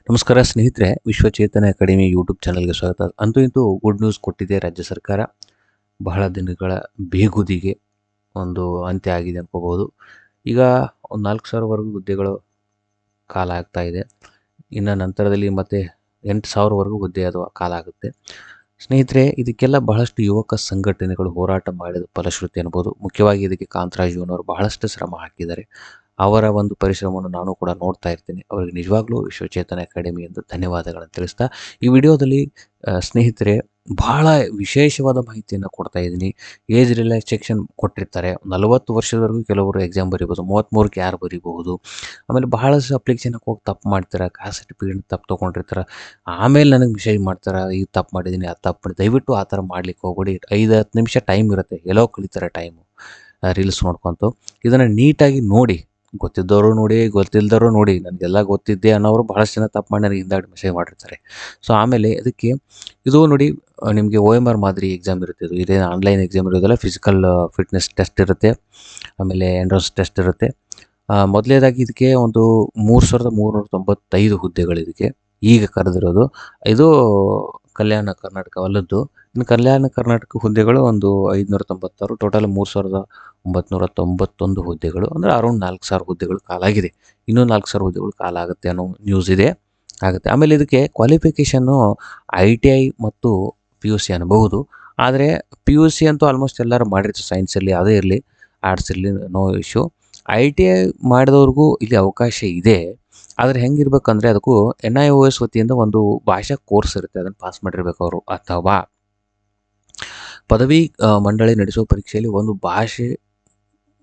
ನಮಸ್ಕಾರ ಸ್ನೇಹಿತರೆ, ವಿಶ್ವಚೇತನ academy YouTube ಚಾನಲ್ಗೆ ಸ್ವಾಗತ. ಅಂತೂ ಇಂತೂ ಗುಡ್ ನ್ಯೂಸ್ ಕೊಟ್ಟಿದೆ ರಾಜ್ಯ ಸರ್ಕಾರ. ಬಹಳ ದಿನಗಳ ಬೇಗುದಿಗೆ ಒಂದು ಅಂತ್ಯ ಆಗಿದೆ ಅನ್ಕೋಬಹುದು. ಈಗ ಒಂದು 4,000ವರೆಗೂ ಹುದ್ದೆಗಳು ಕಾಲ ಆಗ್ತಾ ಇದೆ. ಇನ್ನು ನಂತರದಲ್ಲಿ ಮತ್ತೆ 8,000ವರೆಗೂ ಹುದ್ದೆ ಅದು ಕಾಲ ಆಗುತ್ತೆ. ಸ್ನೇಹಿತರೆ, ಇದಕ್ಕೆಲ್ಲ ಬಹಳಷ್ಟು ಯುವಕ ಸಂಘಟನೆಗಳು ಹೋರಾಟ ಮಾಡಿದ ಫಲಶ್ರುತಿ ಅನ್ಬೋದು. ಮುಖ್ಯವಾಗಿ ಇದಕ್ಕೆ ಕಾಂತರಾಜುನವರು ಬಹಳಷ್ಟು ಶ್ರಮ ಹಾಕಿದ್ದಾರೆ. ಅವರ ಒಂದು ಪರಿಶ್ರಮವನ್ನು ನಾನು ಕೂಡ ನೋಡ್ತಾ ಇರ್ತೀನಿ. ಅವರಿಗೆ ನಿಜವಾಗ್ಲೂ ವಿಶ್ವಚೇತನ ಅಕಾಡೆಮಿ ಎಂದು ಧನ್ಯವಾದಗಳನ್ನು ತಿಳಿಸ್ತಾ, ಈ ವಿಡಿಯೋದಲ್ಲಿ ಸ್ನೇಹಿತರೆ ಬಹಳ ವಿಶೇಷವಾದ ಮಾಹಿತಿಯನ್ನು ಕೊಡ್ತಾ ಇದ್ದೀನಿ. ಏಜ್ ರಿಲ್ಯಾಕ್ಸೇಷನ್ ಕೊಟ್ಟಿರ್ತಾರೆ. 40 ವರ್ಷದವರೆಗೂ ಕೆಲವರು ಎಕ್ಸಾಮ್ ಬರೀಬೋದು, 33ಕ್ಕೆ ಯಾರು ಬರೀಬಹುದು. ಆಮೇಲೆ ಬಹಳಷ್ಟು ಅಪ್ಲಿಕೇಶನ್ಗೆ ಹೋಗಿ ತಪ್ಪು ಮಾಡ್ತಾರೆ, ಕಾಸ್ಟ್ ಸರ್ಟಿಫಿಕೇಟ್ ತಪ್ಪು ತೊಗೊಂಡಿರ್ತಾರೆ. ಆಮೇಲೆ ನನಗೆ ಮೆಸೇಜ್ ಮಾಡ್ತಾರೆ, ಈಗ ತಪ್ಪು ಮಾಡಿದ್ದೀನಿ, ಅದು ತಪ್ಪು ಮಾಡಿ. ದಯವಿಟ್ಟು ಆ ಥರ ಮಾಡ್ಲಿಕ್ಕೆ ಹೋಗ್ಬೇಡಿ. 5-10 ನಿಮಿಷ ಟೈಮ್ ಇರುತ್ತೆ, ಎಲ್ಲೋ ಕಳೀತಾರೆ ಟೈಮು ರೀಲ್ಸ್ ನೋಡ್ಕೊಂತು. ಇದನ್ನು ನೀಟಾಗಿ ನೋಡಿ, ಗೊತ್ತಿದ್ದವರು ನೋಡಿ, ಗೊತ್ತಿಲ್ಲದವರು ನೋಡಿ. ನನಗೆಲ್ಲ ಗೊತ್ತಿದ್ದೆ ಅನ್ನೋರು ಬಹಳಷ್ಟು ಜನ ತಪ್ಪು ಮಾಡಿ ನನಗೆ ಹಿಂದಾಡಿ ಮೆಸೇಜ್ ಮಾಡಿರ್ತಾರೆ. ಸೊ ಆಮೇಲೆ ಅದಕ್ಕೆ ಇದು ನೋಡಿ, ನಿಮಗೆ OMR ಮಾದರಿ ಎಕ್ಸಾಮ್ ಇರುತ್ತೆ. ಇದೇನು ಆನ್ಲೈನ್ ಎಕ್ಸಾಮ್ ಇರೋದಲ್ಲ, ಫಿಸಿಕಲ್ ಫಿಟ್ನೆಸ್ ಟೆಸ್ಟ್ ಇರುತ್ತೆ, ಆಮೇಲೆ ಎಂಟ್ರನ್ಸ್ ಟೆಸ್ಟ್ ಇರುತ್ತೆ. ಮೊದಲನೇದಾಗಿ ಇದಕ್ಕೆ ಒಂದು 3,395 ಹುದ್ದೆಗಳು ಇದಕ್ಕೆ ಈಗ ಕರೆದಿರೋದು. ಇದು ಕಲ್ಯಾಣ ಕರ್ನಾಟಕವಲ್ಲದ್ದು. ಇನ್ನು ಕಲ್ಯಾಣ ಕರ್ನಾಟಕ ಹುದ್ದೆಗಳು ಒಂದು 596, ಟೋಟಲ್ 3,991 ಹುದ್ದೆಗಳು, ಅಂದರೆ ಅರೌಂಡ್ 4,000 ಹುದ್ದೆಗಳು ಕಾಲಾಗಿದೆ. ಇನ್ನೂ 4,000 ಹುದ್ದೆಗಳು ಕಾಲ ಆಗುತ್ತೆ ಅನ್ನೋ ನ್ಯೂಸ್ ಇದೆ, ಆಗುತ್ತೆ. ಆಮೇಲೆ ಇದಕ್ಕೆ ಕ್ವಾಲಿಫಿಕೇಷನ್ನು ITI ಮತ್ತು PUC ಅನ್ನಬಹುದು. ಆದರೆ PUC ಅಂತೂ ಆಲ್ಮೋಸ್ಟ್ ಎಲ್ಲರೂ ಮಾಡಿರ್ತಾರೆ, ಸೈನ್ಸಲ್ಲಿ ಅದೇ ಇರಲಿ, ಆರ್ಟ್ಸ್ ಇರಲಿ, ನೋ ಇಶ್ಯೂ. ITI ಮಾಡಿದವ್ರಿಗೂ ಇಲ್ಲಿ ಅವಕಾಶ ಇದೆ. ಆದರೆ ಹೆಂಗಿರ್ಬೇಕಂದ್ರೆ ಅದಕ್ಕೂ NIOS ವತಿಯಿಂದ ಒಂದು ಭಾಷಾ ಕೋರ್ಸ್ ಇರುತ್ತೆ, ಅದನ್ನು ಪಾಸ್ ಮಾಡಿರ್ಬೇಕು ಅವರು. ಅಥವಾ ಪದವಿ ಮಂಡಳಿ ನಡೆಸುವ ಪರೀಕ್ಷೆಯಲ್ಲಿ ಒಂದು ಭಾಷೆ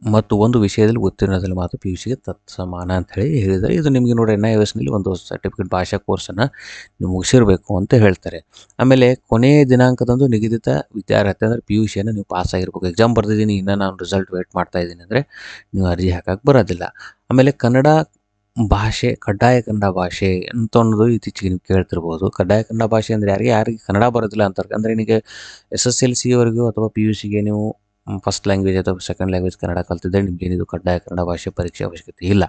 ಮತ್ತು ಒಂದು ವಿಷಯದಲ್ಲಿ ಉತ್ತೀರ್ಣದಲ್ಲಿ ಮಾತ್ರ PUCಗೆ ತತ್ಸಮಾನ ಅಂತ ಹೇಳಿದ್ದಾರೆ. ಇದು ನಿಮಗೆ ನೋಡಿ, NIOSನಲ್ಲಿ ಒಂದು ಸರ್ಟಿಫಿಕೇಟ್ ಭಾಷಾ ಕೋರ್ಸನ್ನು ನೀವು ಮುಗಿಸಿರಬೇಕು ಅಂತ ಹೇಳ್ತಾರೆ. ಆಮೇಲೆ ಕೊನೆಯ ದಿನಾಂಕದಂದು ನಿಗದಿತ ವಿದ್ಯಾರ್ಹತೆ ಅಂದರೆ PUCಯನ್ನು ನೀವು ಪಾಸ್ ಆಗಿರ್ಬೇಕು. ಎಕ್ಸಾಮ್ ಬರೆದಿದ್ದೀನಿ, ಇನ್ನು ನಾನು ರಿಸಲ್ಟ್ ವೇಟ್ ಮಾಡ್ತಾ ಇದ್ದೀನಿ ಅಂದರೆ ನೀವು ಅರ್ಜಿ ಹಾಕಕ್ಕೆ ಬರೋದಿಲ್ಲ. ಆಮೇಲೆ ಕನ್ನಡ ಭಾಷೆ, ಕಡ್ಡಾಯ ಕನ್ನಡ ಭಾಷೆ ಅಂತ ಅನ್ನೋದು ಇತ್ತೀಚೆಗೆ ನೀವು ಕೇಳ್ತಿರ್ಬೋದು. ಕಡ್ಡಾಯ ಕನ್ನಡ ಭಾಷೆ ಅಂದರೆ ಯಾರಿಗೆ ಕನ್ನಡ ಬರೋದಿಲ್ಲ ಅಂತಾರೆ. ಅಂದರೆ ನಿಮಗೆ SSLCವರೆಗೂ ಅಥವಾ PUCಗೆ ನೀವು ಫಸ್ಟ್ ಲ್ಯಾಂಗ್ವೇಜ್ ಅಥವಾ ಸೆಕೆಂಡ್ ಲ್ಯಾಂಗ್ವೇಜ್ ಕನ್ನಡ ಕಲ್ತಿದ್ದರೆ ನಿಮಗೇನಿದು ಕಡ್ಡಾಯ ಕನ್ನಡ ಭಾಷೆ ಪರೀಕ್ಷೆ ಅವಶ್ಯಕತೆ ಇಲ್ಲ.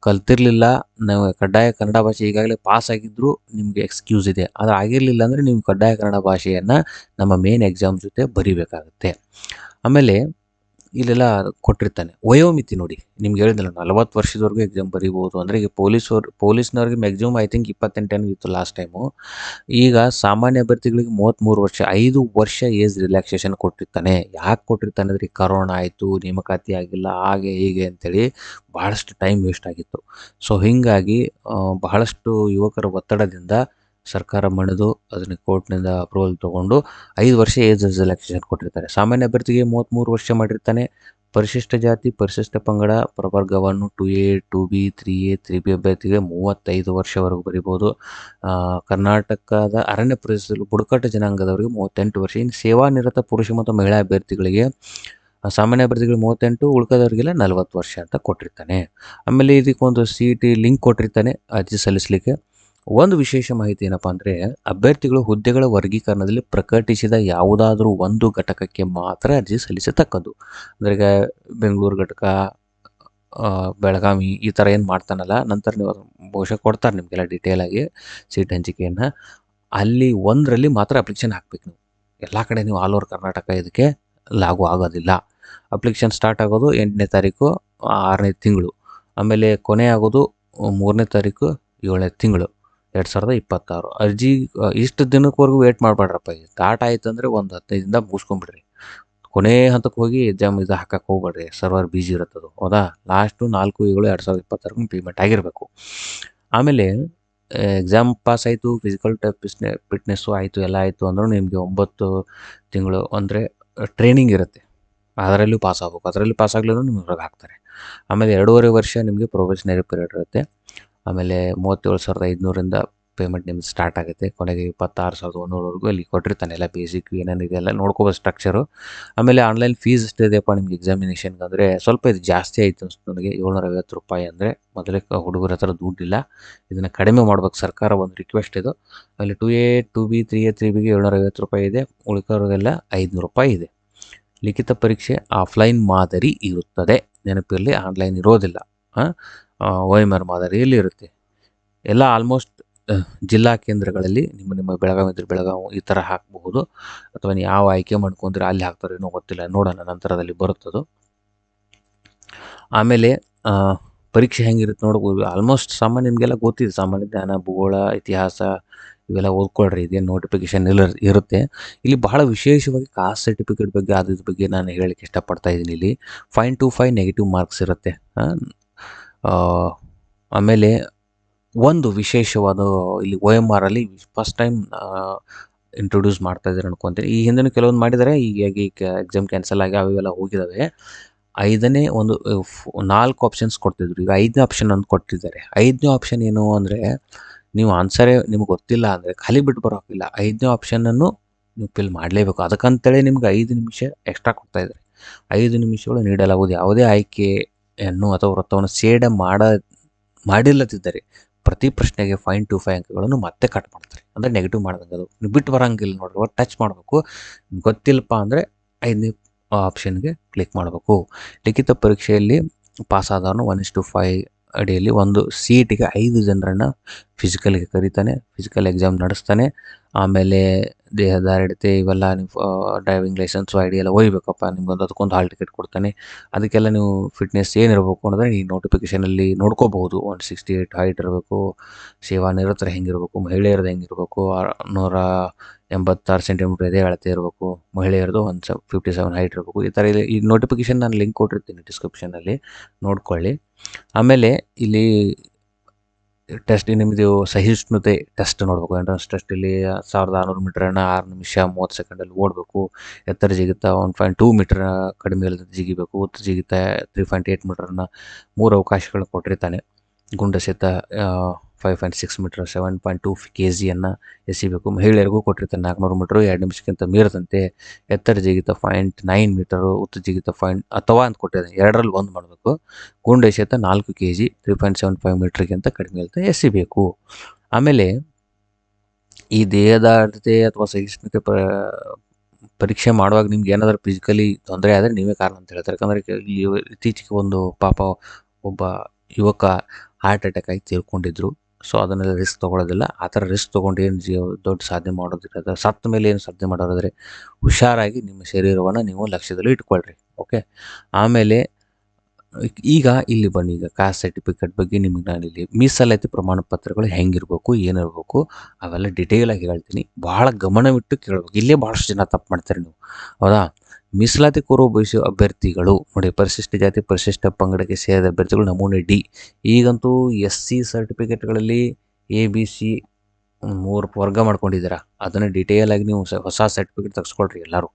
ಕಲ್ತಿರಲಿಲ್ಲ, ನಾವು ಕಡ್ಡಾಯ ಕನ್ನಡ ಭಾಷೆ ಈಗಾಗಲೇ ಪಾಸ್ ಆಗಿದ್ದರೂ ನಿಮಗೆ ಎಕ್ಸ್ಕ್ಯೂಸ್ ಇದೆ. ಅದು ಆಗಿರಲಿಲ್ಲ ಅಂದರೆ ನೀವು ಕಡ್ಡಾಯ ಕನ್ನಡ ಭಾಷೆಯನ್ನು ನಮ್ಮ ಮೇನ್ ಎಕ್ಸಾಮ್ ಜೊತೆ ಬರೀಬೇಕಾಗುತ್ತೆ. ಆಮೇಲೆ ಇಲ್ಲೆಲ್ಲ ಕೊಟ್ಟಿರ್ತಾನೆ ವಯೋಮಿತಿ ನೋಡಿ, ನಿಮ್ಗೆ ಹೇಳಿದ್ನಲ್ಲ 40 ವರ್ಷದವರೆಗೂ ಎಕ್ಸಾಮ್ ಬರೀಬೋದು. ಅಂದರೆ ಈಗ ಪೊಲೀಸ್ನವ್ರಿಗೆ ಮ್ಯಾಕ್ಸಿಮಮ್ ಐ ಥಿಂಕ್ 28 ಇತ್ತು ಲಾಸ್ಟ್ ಟೈಮು. ಈಗ ಸಾಮಾನ್ಯ ಅಭ್ಯರ್ಥಿಗಳಿಗೆ 33 ವರ್ಷ, 5 ವರ್ಷ ಏಜ್ ರಿಲ್ಯಾಕ್ಸೇಷನ್ ಕೊಟ್ಟಿರ್ತಾನೆ. ಯಾಕೆ ಕೊಟ್ಟಿರ್ತಾನೆ ಅಂದರೆ ಕರೋನಾ ಆಯಿತು, ನೇಮಕಾತಿ ಆಗಿಲ್ಲ, ಹಾಗೆ ಹೀಗೆ ಅಂತೇಳಿ ಭಾಳಷ್ಟು ಟೈಮ್ ವೇಸ್ಟ್ ಆಗಿತ್ತು. ಸೊ ಹೀಗಾಗಿ ಬಹಳಷ್ಟು ಯುವಕರ ಒತ್ತಡದಿಂದ ಸರ್ಕಾರ ಮಣಿದು ಅದನ್ನು ಕೋರ್ಟ್ನಿಂದ ಅಪ್ರೂವಲ್ ತೊಗೊಂಡು 5 ವರ್ಷ ಏಜ್ ರಿಲ್ಯಾಕ್ಸೇಷನ್ ಕೊಟ್ಟಿರ್ತಾರೆ. ಸಾಮಾನ್ಯ ಅಭ್ಯರ್ಥಿಗೆ 33 ವರ್ಷ ಮಾಡಿರ್ತಾನೆ. ಪರಿಶಿಷ್ಟ ಜಾತಿ, ಪರಿಶಿಷ್ಟ ಪಂಗಡ ಪ್ರವರ್ಗವನ್ನು 2A, 2B, 3A, 3B ಅಭ್ಯರ್ಥಿಗೆ 35 ವರ್ಷವರೆಗೂ ಬರೀಬೋದು. ಕರ್ನಾಟಕದ ಅರಣ್ಯ ಪ್ರದೇಶದಲ್ಲಿ ಬುಡಕಟ್ಟು ಜನಾಂಗದವರಿಗೆ 38 ವರ್ಷ. ಇನ್ನು ಸೇವಾನಿರತ ಪುರುಷ ಮತ್ತು ಮಹಿಳಾ ಅಭ್ಯರ್ಥಿಗಳಿಗೆ, ಸಾಮಾನ್ಯ ಅಭ್ಯರ್ಥಿಗಳಿಗೆ 38, ಉಳ್ಕದವರಿಗೆಲ್ಲ 40 ವರ್ಷ ಅಂತ ಕೊಟ್ಟಿರ್ತಾನೆ. ಆಮೇಲೆ ಇದಕ್ಕೊಂದು CET ಲಿಂಕ್ ಕೊಟ್ಟಿರ್ತಾನೆ ಅರ್ಜಿ ಸಲ್ಲಿಸಲಿಕ್ಕೆ. ಒಂದು ವಿಶೇಷ ಮಾಹಿತಿ ಏನಪ್ಪ ಅಂದರೆ, ಅಭ್ಯರ್ಥಿಗಳು ಹುದ್ದೆಗಳ ವರ್ಗೀಕರಣದಲ್ಲಿ ಪ್ರಕಟಿಸಿದ ಯಾವುದಾದ್ರೂ ಒಂದು ಘಟಕಕ್ಕೆ ಮಾತ್ರ ಅರ್ಜಿ ಸಲ್ಲಿಸತಕ್ಕದ್ದು. ಅಂದರೆ ಈಗ ಬೆಂಗಳೂರು ಘಟಕ, ಬೆಳಗಾವಿ ಈ ಥರ ಏನು ಮಾಡ್ತಾನಲ್ಲ, ನಂತರ ನೀವು ಬಹುಶಃ ಕೊಡ್ತಾರೆ ನಿಮಗೆಲ್ಲ ಡೀಟೇಲಾಗಿ ಸೀಟ್ ಹಂಚಿಕೆಯನ್ನು. ಅಲ್ಲಿ ಒಂದರಲ್ಲಿ ಮಾತ್ರ ಅಪ್ಲಿಕೇಶನ್ ಹಾಕ್ಬೇಕು ನೀವು. ಎಲ್ಲ ಕಡೆ ನೀವು ಆಲ್ ಓವರ್ ಕರ್ನಾಟಕ ಇದಕ್ಕೆ ಲಾಗು ಆಗೋದಿಲ್ಲ. ಅಪ್ಲಿಕೇಶನ್ ಸ್ಟಾರ್ಟ್ ಆಗೋದು 8ನೇ ತಾರೀಕು 6ನೇ ತಿಂಗಳು, ಆಮೇಲೆ ಕೊನೆ ಆಗೋದು 3ನೇ ತಾರೀಕು 7ನೇ ತಿಂಗಳು 2026. ಅರ್ಜಿ ಇಷ್ಟು ದಿನಕ್ಕವರೆಗೂ ವೇಟ್ ಮಾಡಬೇಡ್ರಪ್ಪ. ಸ್ಟಾರ್ಟ್ ಆಯ್ತು ಅಂದರೆ ಒಂದು 15 ದಿನದಾಗ ಮುಗಿಸ್ಕೊಂಬಿಡ್ರಿ. ಕೊನೆ ಹಂತಕ್ಕೆ ಹೋಗಿ ಎಕ್ಸಾಮ್ ಇದು ಹಾಕಕ್ಕೆ ಹೋಗ್ಬೇಡ್ರಿ, ಸರ್ವರ್ ಬಿಜಿ ಇರುತ್ತದು, ಹೌದಾ. ಲಾಸ್ಟು 4/7/2026 ಪೇಮೆಂಟ್ ಆಗಿರಬೇಕು. ಆಮೇಲೆ ಎಕ್ಸಾಮ್ ಪಾಸ್ ಆಯಿತು, ಫಿಸಿಕಲ್ ಫಿಟ್ನೆಸ್ಸು ಆಯಿತು, ಎಲ್ಲ ಆಯಿತು ಅಂದ್ರೂ ನಿಮಗೆ 9 ತಿಂಗಳು ಅಂದರೆ ಟ್ರೈನಿಂಗ್ ಇರುತ್ತೆ, ಅದರಲ್ಲೂ ಪಾಸ್ ಆಗ್ಬೇಕು. ಅದರಲ್ಲಿ ಪಾಸ್ ಆಗಲಿಲ್ಲ ನಿಮ್ಗೆ ಹೊರಗೆ ಹಾಕ್ತಾರೆ. ಆಮೇಲೆ 2.5 ವರ್ಷ ನಿಮಗೆ ಪ್ರೊಬೇಷನರಿ ಪೀರಿಯಡ್ ಇರುತ್ತೆ. ಆಮೇಲೆ 37,500ರಿಂದ ಪೇಮೆಂಟ್ ನಿಮ್ದು ಸ್ಟಾರ್ಟ್ ಆಗುತ್ತೆ. ಕೊನೆಗೆ 26,100ವರೆಗೂ ಅಲ್ಲಿ ಕೊಟ್ಟಿರ್ತಾನೆ. ಎಲ್ಲ ಬೇಸಿಕ್ ಏನೇನಿದೆ ಎಲ್ಲ ನೋಡ್ಕೋಬೋದು ಸ್ಟ್ರಕ್ಚರು. ಆಮೇಲೆ ಆನ್ಲೈನ್ ಫೀಸ್ ಎಷ್ಟಿದೆಯಪ್ಪ ನಿಮ್ಗೆ ಎಕ್ಸಾಮಿನೇಷನ್ಗೆ ಅಂದರೆ, ಸ್ವಲ್ಪ ಇದು ಜಾಸ್ತಿ ಆಯಿತು ಅನಿಸ್ತು ನನಗೆ, ₹750. ಅಂದರೆ ಮೊದಲೇ ಹುಡುಗರ ಹತ್ರ ದುಡ್ಡಿಲ್ಲ, ಇದನ್ನು ಕಡಿಮೆ ಮಾಡ್ಬೇಕು ಸರ್ಕಾರ, ಒಂದು ರಿಕ್ವೆಸ್ಟ್ ಇದು. ಆಮೇಲೆ 2A, 2B, 3A, 3Bಗೆ ₹750 ಇದೆ, ಉಳಿದವ್ರಿಗೆಲ್ಲ ₹500 ಇದೆ. ಲಿಖಿತ ಪರೀಕ್ಷೆ ಆಫ್ಲೈನ್ ಮಾದರಿ ಇರುತ್ತದೆ, ನೆನಪಿರಲಿ, ಆನ್ಲೈನ್ ಇರೋದಿಲ್ಲ. OMR ಮಾದರಿಯಲ್ಲಿ ಇರುತ್ತೆ. ಎಲ್ಲ ಆಲ್ಮೋಸ್ಟ್ ಜಿಲ್ಲಾ ಕೇಂದ್ರಗಳಲ್ಲಿ ನಿಮ್ಮ ಬೆಳಗಾವಿ ಇದ್ರೆ ಬೆಳಗಾವಿ ಈ ಥರ ಹಾಕಬಹುದು, ಅಥವಾ ನೀವು ಯಾವ ಆಯ್ಕೆ ಮಾಡ್ಕೊಂಡ್ರೆ ಅಲ್ಲಿ ಹಾಕ್ತಾರೇನೋ ಗೊತ್ತಿಲ್ಲ, ನೋಡೋಣ ನಂತರದಲ್ಲಿ ಬರುತ್ತದು. ಆಮೇಲೆ ಪರೀಕ್ಷೆ ಹೆಂಗಿರುತ್ತೆ ನೋಡ್ಬೋದು. ಆಲ್ಮೋಸ್ಟ್ ಸಾಮಾನ್ಯ ನಿಮಗೆಲ್ಲ ಗೊತ್ತಿದೆ, ಸಾಮಾನ್ಯ ಜ್ಞಾನ, ಭೂಗೋಳ, ಇತಿಹಾಸ ಇವೆಲ್ಲ ಓದ್ಕೊಳ್ರಿ, ಇದೇನು ನೋಟಿಫಿಕೇಶನ್ ಇರುತ್ತೆ. ಇಲ್ಲಿ ಬಹಳ ವಿಶೇಷವಾಗಿ ಕಾಸ್ಟ್ ಸರ್ಟಿಫಿಕೇಟ್ ಬಗ್ಗೆ ಅದ್ರ ಬಗ್ಗೆ ನಾನು ಹೇಳಲಿಕ್ಕೆ ಇಷ್ಟಪಡ್ತಾ ಇದ್ದೀನಿ. ಇಲ್ಲಿ 5 ನೆಗೆಟಿವ್ ಮಾರ್ಕ್ಸ್ ಇರುತ್ತೆ. ಆಮೇಲೆ ಒಂದು ವಿಶೇಷವಾದ ಇಲ್ಲಿ OMR ಅಲ್ಲಿ ಫಸ್ಟ್ ಟೈಮ್ ಇಂಟ್ರೊಡ್ಯೂಸ್ ಮಾಡ್ತಾ ಇದ್ದಾರೆ ಅನ್ಕೊಂತೀನಿ. ಈ ಹಿಂದೆ ಕೆಲವೊಂದು ಮಾಡಿದ್ದಾರೆ, ಈಗ ಎಕ್ಸಾಮ್ ಕ್ಯಾನ್ಸಲ್ ಆಗಿ ಅವೆಲ್ಲ ಹೋಗಿದ್ದಾವೆ. 5ನೇ ಒಂದು 4 ಆಪ್ಷನ್ಸ್ ಕೊಡ್ತಿದ್ರು, ಈಗ 5ನೇ ಆಪ್ಷನ್ ಒಂದು ಕೊಟ್ಟಿದ್ದಾರೆ. 5ನೇ ಆಪ್ಷನ್ ಏನು ಅಂದರೆ, ನೀವು ಆನ್ಸರೇ ನಿಮ್ಗೆ ಗೊತ್ತಿಲ್ಲ ಅಂದರೆ ಖಾಲಿ ಬಿಟ್ಟು ಬರೋಕ್ಕಿಲ್ಲ, 5ನೇ ಆಪ್ಷನನ್ನು ನೀವು ಫಿಲ್ ಮಾಡಲೇಬೇಕು. ಅದಕ್ಕಂತೇಳಿ ನಿಮ್ಗೆ 5 ನಿಮಿಷ ಎಕ್ಸ್ಟ್ರಾ ಕೊಡ್ತಾ ಇದ್ದಾರೆ. 5 ನಿಮಿಷಗಳು ನೀಡಲಾಗುವುದು. ಯಾವುದೇ ಆಯ್ಕೆಯನ್ನು ಅಥವಾ ವೃತ್ತವನ್ನು ಮಾಡಿಲ್ಲದಿದ್ದರೆ ಪ್ರತಿ ಪ್ರಶ್ನೆಗೆ 5 ಅಂಕಗಳನ್ನು ಮತ್ತೆ ಕಟ್ ಮಾಡ್ತಾರೆ, ಅಂದರೆ ನೆಗೆಟಿವ್ ಮಾಡ್ದಂಗೆ. ಅದು ನೀವು ಬಿಟ್ಟು ಬರೋಂಗಿಲ್ಲ ನೋಡ್ರಿ, ಟಚ್ ಮಾಡಬೇಕು. ಗೊತ್ತಿಲ್ಲಪ್ಪ ಅಂದರೆ 5ನೇ ಆಪ್ಷನ್ಗೆ ಕ್ಲಿಕ್ ಮಾಡಬೇಕು. ಲಿಖಿತ ಪರೀಕ್ಷೆಯಲ್ಲಿ ಪಾಸ್ ಆದವನು 1:5 ಅಡಿಯಲ್ಲಿ ಒಂದು ಸೀಟಿಗೆ 5 ಜನರನ್ನು ಫಿಸಿಕಲ್ಗೆ ಕರೀತಾನೆ, ಫಿಸಿಕಲ್ ಎಕ್ಸಾಮ್ ನಡೆಸ್ತಾನೆ. ಆಮೇಲೆ ದೇಹದಾರ್ಢ್ಯತೆ ಇವೆಲ್ಲ ನೀವು ಡ್ರೈವಿಂಗ್ ಲೈಸೆನ್ಸು ID ಎಲ್ಲ ಒಯ್ಯಬೇಕಪ್ಪ, ನಿಮ್ಗೊಂದು ಅದಕ್ಕೊಂದು ಹಾಲ್ ಟಿಕೆಟ್ ಕೊಡ್ತಾನೆ. ಅದಕ್ಕೆಲ್ಲ ನೀವು ಫಿಟ್ನೆಸ್ ಏನಿರಬೇಕು ಅನ್ನೋದ್ರೆ ಈ ನೋಟಿಫಿಕೇಷನಲ್ಲಿ ನೋಡ್ಕೋಬಹುದು. 168 ಹೈಟ್ ಇರಬೇಕು, ಸೇವಾ ನಿರತರ ಹೆಂಗಿರಬೇಕು, ಮಹಿಳೆಯರದ್ದು ಹೆಂಗಿರಬೇಕು, 186 ಸೆಂಟಿಮೀಟರ್ ಎದೆ ಅಳತೆ ಇರಬೇಕು, ಮಹಿಳೆಯರದು 157 ಹೈಟ್ ಇರಬೇಕು. ಈ ಥರ ಈ ನೋಟಿಫಿಕೇಷನ್ ನಾನು ಲಿಂಕ್ ಕೊಟ್ಟಿರ್ತೀನಿ ಡಿಸ್ಕ್ರಿಪ್ಷನಲ್ಲಿ, ನೋಡ್ಕೊಳ್ಳಿ. ಆಮೇಲೆ ಇಲ್ಲಿ ಟೆಸ್ಟ್ ನಿಮ್ಮದು ಸಹಿಷ್ಣುತೆ ಟೆಸ್ಟ್ ನೋಡಬೇಕು. ಎಂಟ್ರೆನ್ಸ್ ಟೆಸ್ಟ್ ಇಲ್ಲಿ 1600 ಮೀಟರನ್ನು 6 ನಿಮಿಷ 30 ಸೆಕೆಂಡಲ್ಲಿ ಓಡಬೇಕು. ಎತ್ತರ ಜಿಗಿತ 1.2 ಮೀಟರ್ ಕಡಿಮೆ ಇಲ್ಲದ ಜಿಗಿಬೇಕು. ಉದ್ದ ಜಿಗಿತ 3.8 ಮೀಟರನ್ನು 3 ಅವಕಾಶಗಳು ಕೊಟ್ಟಿರ್ತಾನೆ. ಗುಂಡ ಎಸೆತ 5.6 ಮೀಟರ್ 7.2 kgಯನ್ನು ಎಸಿಬೇಕು. ಮಹಿಳೆಯರಿಗೂ ಕೊಟ್ಟಿರ್ತಾನೆ 400 ಮೀಟರು 2 ನಿಮಿಷಕ್ಕಿಂತ ಮೀರದಂತೆ. ಎತ್ತರ ಜಿಗಿತ 0.9 ಮೀಟರು, ಉದ್ದ ಜಿಗಿತ ಅಥವಾ ಅಂತ ಕೊಟ್ಟಿದ್ದಾನೆ, 2ರಲ್ಲಿ ಒಂದು ಮಾಡಬೇಕು. ಗುಂಡ ಎಸೆತ 4 kg 3.75 ಮೀಟರ್ಗಿಂತ ಕಡಿಮೆ ಇರುತ್ತೆ ಎಸಿಬೇಕು. ಆಮೇಲೆ ಈ ದೇಹದಾರ್ಢ್ಯತೆ ಅಥವಾ ಸಹಿಷ್ಣುತೆ ಪರೀಕ್ಷೆ ಮಾಡುವಾಗ ನಿಮ್ಗೆ ಏನಾದರೂ ಫಿಸಿಕಲಿ ತೊಂದರೆ ಆದರೆ ನೀವೇ ಕಾರಣ ಅಂತ ಹೇಳ್ತಾರೆ. ಯಾಕಂದರೆ ಇತ್ತೀಚೆಗೆ ಒಂದು ಪಾಪ ಒಬ್ಬ ಯುವಕ ಹಾರ್ಟ್ ಅಟ್ಯಾಕ್ ಆಗಿ ತೀರ್ಕೊಂಡಿದ್ರು. ಸೊ ಅದನ್ನೆಲ್ಲ ರಿಸ್ಕ್ ತೊಗೊಳ್ಳೋದಿಲ್ಲ. ಆ ಥರ ರಿಸ್ಕ್ ತೊಗೊಂಡು ಏನು ದೊಡ್ಡ ಸಾಧನೆ ಮಾಡೋದಿಲ್ಲ. ಸತ್ತ ಮೇಲೆ ಏನು ಸಾಧನೆ ಮಾಡೋದಾದರೆ ಹುಷಾರಾಗಿ ನಿಮ್ಮ ಶರೀರವನ್ನು ನೀವು ಲಕ್ಷ್ಯದಲ್ಲಿ ಇಟ್ಕೊಳ್ರಿ. ಓಕೆ. ಆಮೇಲೆ ಈಗ ಇಲ್ಲಿ ಬನ್ನಿ, ಈಗ ಕಾಸ್ಟ್ ಸರ್ಟಿಫಿಕೇಟ್ ಬಗ್ಗೆ ನಿಮಗೆ ನಾನಿಲ್ಲಿ ಮೀಸಲಾತಿ ಪ್ರಮಾಣ ಪತ್ರಗಳು ಹೆಂಗಿರಬೇಕು, ಏನಿರಬೇಕು ಅವೆಲ್ಲ ಡಿಟೇಲಾಗಿ ಹೇಳ್ತೀನಿ. ಭಾಳ ಗಮನವಿಟ್ಟು ಕೇಳಬೇಕು. ಇಲ್ಲೇ ಭಾಳಷ್ಟು ಜನ ತಪ್ಪು ಮಾಡ್ತಾರೆ ನೀವು, ಹೌದಾ. ಮೀಸಲಾತಿ ಕೋರುವ ಬಯಸುವ ಅಭ್ಯರ್ಥಿಗಳು ನೋಡಿ, ಪರಿಶಿಷ್ಟ ಜಾತಿ ಪರಿಶಿಷ್ಟ ಪಂಗಡಕ್ಕೆ ಸೇರಿದ ಅಭ್ಯರ್ಥಿಗಳು ನಮೂನೆ D. ಈಗಂತೂ SC ಸರ್ಟಿಫಿಕೇಟ್ಗಳಲ್ಲಿ ABC 3 ವರ್ಗ ಮಾಡ್ಕೊಂಡಿದ್ದೀರಾ. ಅದನ್ನು ಡಿಟೇಲಾಗಿ ನೀವು ಹೊಸ ಸರ್ಟಿಫಿಕೇಟ್ ತೆಗೆಸ್ಕೊಳ್ರಿ ಎಲ್ಲರೂ.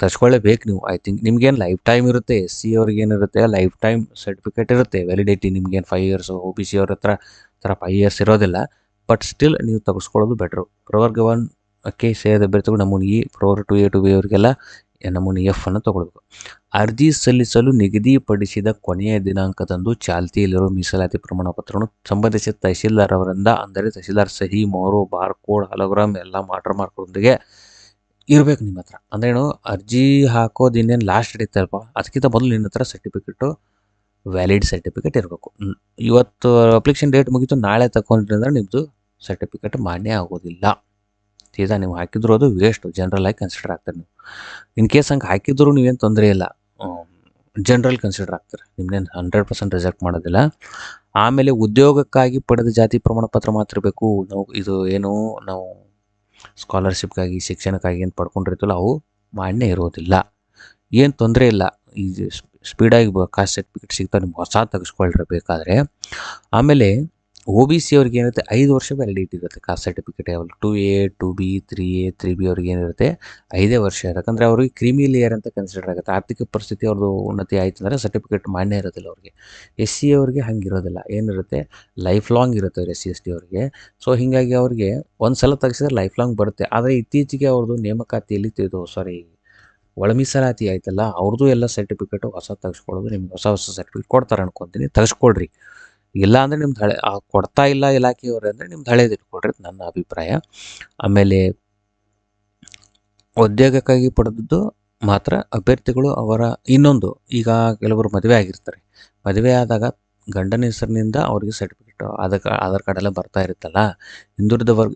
ತರಿಸ್ಕೊಳ್ಳೇಬೇಕು ನೀವು. ಐ ಥಿಂಕ್ ನಿಮ್ಗೇನು ಲೈಫ್ ಟೈಮ್ ಇರುತ್ತೆ. SC ಅವ್ರಿಗೆ ಏನಿರುತ್ತೆ ಲೈಫ್ ಟೈಮ್ ಸರ್ಟಿಫಿಕೇಟ್ ಇರುತ್ತೆ, ವ್ಯಾಲಿಡಿಟಿ. ನಿಮ್ಗೇನು 5 ಇಯರ್ಸ್, OBC ಅವ್ರ ಹತ್ರ 5 ಇಯರ್ಸ್ ಇರೋದಿಲ್ಲ. ಬಟ್ ಸ್ಟಿಲ್ ನೀವು ತೆಗೆಸ್ಕೊಳ್ಳೋದು ಬೆಟ್ರು. ಪ್ರವರ್ಗ 1ಕ್ಕೆ ಸೇರಿದ ಅಭ್ಯರ್ಥಿಗಳು ನಮೂನೆ E, ಪ್ರವರ್ಗ 2A to B ಅವರಿಗೆಲ್ಲ ನಮೂನೆ F ಅನ್ನು ತಗೊಳ್ಬೇಕು. ಅರ್ಜಿ ಸಲ್ಲಿಸಲು ನಿಗದಿಪಡಿಸಿದ ಕೊನೆಯ ದಿನಾಂಕದಂದು ಚಾಲ್ತಿಯಲ್ಲಿರುವ ಮೀಸಲಾತಿ ಪ್ರಮಾಣ ಪತ್ರವನ್ನು ಸಂಬಂಧಿಸಿದ ತಹಶೀಲ್ದಾರ್ ಅವರಿಂದ, ಅಂದರೆ ತಹಶೀಲ್ದಾರ್ ಸಹಿ, ಮೊಹರು, ಬಾರ್ಕೋಡ್, ಹಾಲೋಗ್ರಾಮ್ ಎಲ್ಲ ವಾಟರ್ ಮಾರ್ಕ್ನೊಂದಿಗೆ ಇರಬೇಕು ನಿಮ್ಮ ಹತ್ರ. ಅಂದ್ರೇನು, ಅರ್ಜಿ ಹಾಕೋದು ಇನ್ನೇನು ಲಾಸ್ಟ್ ಡೇಟ್ ಅಲ್ವಾ, ಅದಕ್ಕಿಂತ ಮೊದಲು ನಿನ್ನ ಹತ್ರ ಸರ್ಟಿಫಿಕೇಟು, ವ್ಯಾಲಿಡ್ ಸರ್ಟಿಫಿಕೇಟ್ ಇರಬೇಕು. ಇವತ್ತು ಅಪ್ಲಿಕೇಶನ್ ಡೇಟ್ ಮುಗಿತು, ನಾಳೆ ತಗೊಂಡ್ರಿ ಅಂದರೆ ನಿಮ್ಮದು ಸರ್ಟಿಫಿಕೇಟ್ ಮಾನ್ಯ ಆಗೋದಿಲ್ಲ. ಸೀದಾ ನೀವು ಹಾಕಿದ್ರು ಅದು ವೇಸ್ಟು, ಜನರಲ್ ಆಗಿ ಕನ್ಸಿಡರ್ ಆಗ್ತಾರೆ. ನೀವು ಇನ್ ಕೇಸ್ ಹಂಗೆ ಹಾಕಿದ್ರು ನೀವೇನು ತೊಂದರೆ ಇಲ್ಲ, ಜನರಲ್ ಕನ್ಸಿಡರ್ ಆಗ್ತಾರೆ, ನಿಮ್ಮನ್ನೇನು 100% ರಿಜೆಕ್ಟ್ ಮಾಡೋದಿಲ್ಲ. ಆಮೇಲೆ ಉದ್ಯೋಗಕ್ಕಾಗಿ ಪಡೆದ ಜಾತಿ ಪ್ರಮಾಣ ಪತ್ರ ಮಾತ್ರ ಇರಬೇಕು. ಇದು ಏನು ನಾವು ಸ್ಕಾಲರ್ಶಿಪ್ಗಾಗಿ, ಶಿಕ್ಷಣಕ್ಕಾಗಿ ಏನು ಪಡ್ಕೊಂಡಿರ್ತೀವಲ್ಲ ಅವು ಮಾನ್ಯ ಇರೋದಿಲ್ಲ. ಏನು ತೊಂದರೆ ಇಲ್ಲ, ಈ ಸ್ಪೀಡಾಗಿ ಕಾಸ್ಟ್ ಸರ್ಟಿಫಿಕೇಟ್ ಸಿಗ್ತಾರೆ, ನಿಮ್ಗೆ ಹೊಸ ತೆಗೆಸ್ಕೊಳ್ಬೇಕಾದ್ರೆ. ಆಮೇಲೆ OBC ಅವ್ರಿಗೆ ಏನಿರುತ್ತೆ 5 ವರ್ಷ ವ್ಯಾಲಿಡಿಟಿ ಇರುತ್ತೆ ಕಾಸ್ಟ್ ಸರ್ಟಿಫಿಕೇಟ್. ಯಾವಾಗ 2A 2B 3A 3B ಅವ್ರಿಗೆ ಏನಿರುತ್ತೆ 5 ವರ್ಷ. ಯಾಕಂದರೆ ಅವ್ರಿಗೆ ಕ್ರೀಮಿ ಲೇಯರ್ ಅಂತ ಕನ್ಸಿಡರ್ ಆಗುತ್ತೆ. ಆರ್ಥಿಕ ಪರಿಸ್ಥಿತಿ ಅವ್ರದ್ದು ಉನ್ನತಿ ಆಯಿತು ಅಂದರೆ ಸರ್ಟಿಫಿಕೇಟ್ ಮಾನ್ಯ ಇರೋದಿಲ್ಲ ಅವ್ರಿಗೆ. SC ಅವ್ರಿಗೆ ಹಂಗಿರೋದಿಲ್ಲ, ಏನಿರುತ್ತೆ ಲೈಫ್ ಲಾಂಗ್ ಇರುತ್ತೆ ಅವ್ರಿಗೆ SC ST ಅವ್ರಿಗೆ. ಸೊ ಹೀಗಾಗಿ ಅವ್ರಿಗೆ ಒಂದು ಸಲ ತೆಗೆಸಿದ್ರೆ ಲೈಫ್ ಲಾಂಗ್ ಬರುತ್ತೆ. ಆದರೆ ಇತ್ತೀಚೆಗೆ ಅವ್ರದ್ದು ನೇಮಕಾತಿಯಲ್ಲಿ ಒಳ ಮೀಸಲಾತಿ ಆಯ್ತಲ್ಲ, ಅವ್ರದ್ದು ಎಲ್ಲ ಸರ್ಟಿಫಿಕೇಟು ಹೊಸ ತೆಗೆಸ್ಕೊಳ್ಳೋದು, ನಿಮ್ಗೆ ಹೊಸ ಸರ್ಟಿಫಿಕೇಟ್ ಕೊಡ್ತಾರೆ ಅನ್ಕೊತೀನಿ, ತೆಗೆಸ್ಕೊಳ್ರಿ. ಇಲ್ಲ ಅಂದರೆ ನಿಮ್ದು ಹಳೆ ಕೊಡ್ತಾ ಇಲ್ಲ ಇಲಾಖೆಯವ್ರು ಅಂದರೆ ನಿಮ್ದು ಹಳೇದು ಇಟ್ಕೊಳ್ರಿ, ನನ್ನ ಅಭಿಪ್ರಾಯ. ಆಮೇಲೆ ಉದ್ಯೋಗಕ್ಕಾಗಿ ಪಡೆದದ್ದು ಮಾತ್ರ ಅಭ್ಯರ್ಥಿಗಳು ಅವರ ಇನ್ನೊಂದು, ಈಗ ಕೆಲವರು ಮದುವೆ ಆಗಿರ್ತಾರೆ. ಮದುವೆ ಆದಾಗ ಗಂಡನ ಹೆಸರಿನಿಂದ ಅವ್ರಿಗೆ ಸರ್ಟಿಫಿಕೇಟು ಆಧಾರ್ ಕಾರ್ಡ್ ಎಲ್ಲ ಬರ್ತಾ ಇರುತ್ತಲ್ಲ, ಹಿಂದುಳಿದ ವರ್ಗ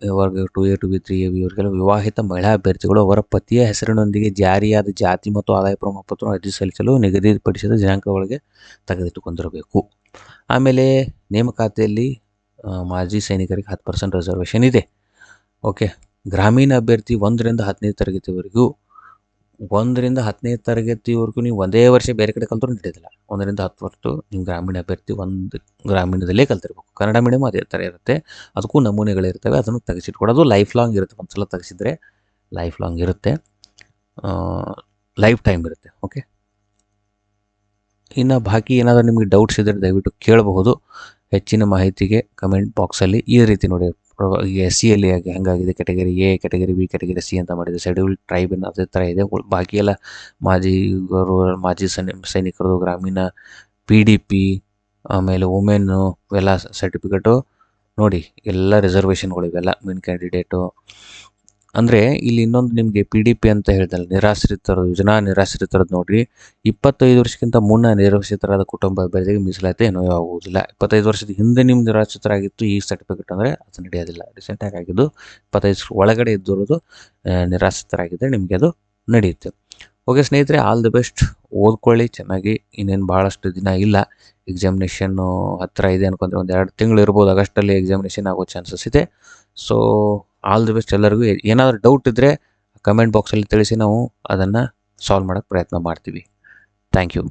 2A 2B 3AB ಇವರಿಗೆಲ್ಲ ವಿವಾಹಿತ ಮಹಿಳಾ ಅಭ್ಯರ್ಥಿಗಳು ಅವರ ಪತಿಯ ಹೆಸರಿನೊಂದಿಗೆ ಜಾರಿಯಾದ ಜಾತಿ ಮತ್ತು ಆದಾಯ ಪ್ರಮಾಣ ಪತ್ರವನ್ನು ಅರ್ಜಿ ಸಲ್ಲಿಸಲು ನಿಗದಿಪಡಿಸಿದ ದಿನಾಂಕಗಳಿಗೆ ತೆಗೆದಿಟ್ಟುಕೊಂಡಿರಬೇಕು. ಆಮೇಲೆ ನೇಮಕಾತಿಯಲ್ಲಿ ಮಾಜಿ ಸೈನಿಕರಿಗೆ 10% ರಿಸರ್ವೇಷನ್ ಇದೆ. ಓಕೆ, ಗ್ರಾಮೀಣ ಅಭ್ಯರ್ಥಿ 1ರಿಂದ 10ನೇ ತರಗತಿವರೆಗೂ 1ರಿಂದ 10ನೇ ತರಗತಿವರೆಗೂ ನೀವು ಒಂದೇ ವರ್ಷ ಬೇರೆ ಕಡೆ ಕಲ್ತರೂ ನಡೆಯೋದಿಲ್ಲ. 1ರಿಂದ 10 ವರ್ಷ ನೀವು ಗ್ರಾಮೀಣ ಅಭ್ಯರ್ಥಿ ಒಂದು ಗ್ರಾಮೀಣದಲ್ಲೇ ಕಲ್ತಿರ್ಬೇಕು. ಕನ್ನಡ ಮೀಡಿಯಮ್ ಅದೇ ಥರ ಇರುತ್ತೆ, ಅದಕ್ಕೂ ನಮೂನೆಗಳಿರ್ತವೆ, ಅದನ್ನು ತೆಗೆಸಿಟ್ಕೊಡೋದು ಲೈಫ್ ಲಾಂಗ್ ಇರುತ್ತೆ. ಒಂದು ಸಲ ತೆಗೆಸಿದ್ರೆ ಲೈಫ್ ಲಾಂಗ್ ಇರುತ್ತೆ, ಲೈಫ್ ಟೈಮ್ ಇರುತ್ತೆ. ಓಕೆ, ಇನ್ನು ಬಾಕಿ ಏನಾದರೂ ನಿಮಗೆ ಡೌಟ್ಸ್ ಇದ್ದರೆ ದಯವಿಟ್ಟು ಕೇಳಬಹುದು. ಹೆಚ್ಚಿನ ಮಾಹಿತಿಗೆ ಕಮೆಂಟ್ ಬಾಕ್ಸಲ್ಲಿ ಈ ರೀತಿ ನೋಡಿ, SCಯಲ್ಲಿ ಹೆಂಗಾಗಿದೆ, category A, category B, category C ಅಂತ ಮಾಡಿದೆ. ಶೆಡ್ಯೂಲ್ಡ್ ಟ್ರೈಬಿನ ಅದೇ ಥರ ಇದೆ. ಬಾಕಿ ಎಲ್ಲ ಮಾಜಿ ಸೈನಿಕರು, ಗ್ರಾಮೀಣ PDP, ಆಮೇಲೆ ವುಮೆನ್ನು ಇವೆಲ್ಲ ಸರ್ಟಿಫಿಕೇಟು ನೋಡಿ, ಎಲ್ಲ ರಿಸರ್ವೇಷನ್ಗಳು ಇವೆಲ್ಲ ಮೇನ್ ಕ್ಯಾಂಡಿಡೇಟು. ಅಂದರೆ ಇಲ್ಲಿ ಇನ್ನೊಂದು ನಿಮಗೆ PDP ಅಂತ ಹೇಳ್ದಲ್ಲ, ನಿರಾಶ್ರಿತರದು, ಯೋಜನಾ ನಿರಾಶ್ರಿತರದ್ದು ನೋಡಿರಿ. 25 ವರ್ಷಕ್ಕಿಂತ ಮುನ್ನ ನಿರಾಶ್ರಿತರಾದ ಕುಟುಂಬ ಅಭ್ಯರ್ಥಿಗೆ ಮೀಸಲಾತಿ ಅನ್ವಯವಾಗುವುದಿಲ್ಲ. 25 ವರ್ಷದ ಹಿಂದೆ ನಿಮ್ಮ ನಿರಾಶ್ರಿತರಾಗಿತ್ತು ಈ ಸರ್ಟಿಫಿಕೇಟ್ ಅಂದರೆ ಅದು ನಡೆಯೋದಿಲ್ಲ. ರೀಸೆಂಟಾಗಿ ಆಗಿದ್ದು 25 ಒಳಗಡೆ ಇದ್ದಿರೋದು ನಿರಾಶ್ರಿತರಾಗಿದ್ದರೆ ನಿಮಗೆ ಅದು ನಡೆಯುತ್ತೆ. ಓಕೆ ಸ್ನೇಹಿತರೆ, ಆಲ್ ದಿ ಬೆಸ್ಟ್. ಓದ್ಕೊಳ್ಳಿ ಚೆನ್ನಾಗಿ. ಇನ್ನೇನು ಭಾಳಷ್ಟು ದಿನ ಇಲ್ಲ, ಎಕ್ಸಾಮಿನೇಷನ್ನು ಹತ್ತಿರ ಇದೆ ಅನ್ಕೊಂಡ್ರೆ ಒಂದು 2 ತಿಂಗಳು ಇರ್ಬೋದು. ಆಗಸ್ಟಲ್ಲಿ ಎಕ್ಸಾಮಿನೇಷನ್ ಆಗೋ ಚಾನ್ಸಸ್ ಇದೆ. ಸೊ ಆಲ್ ದಿ ಬೆಸ್ಟ್ ಎಲ್ಲರಿಗೂ. ಏನಾದರೂ ಡೌಟ್ ಇದ್ದರೆ ಕಮೆಂಟ್ ಬಾಕ್ಸಲ್ಲಿ ತಿಳಿಸಿ, ನಾವು ಅದನ್ನು ಸಾಲ್ವ್ ಮಾಡೋಕ್ಕೆ ಪ್ರಯತ್ನ ಮಾಡ್ತೀವಿ. Thank you.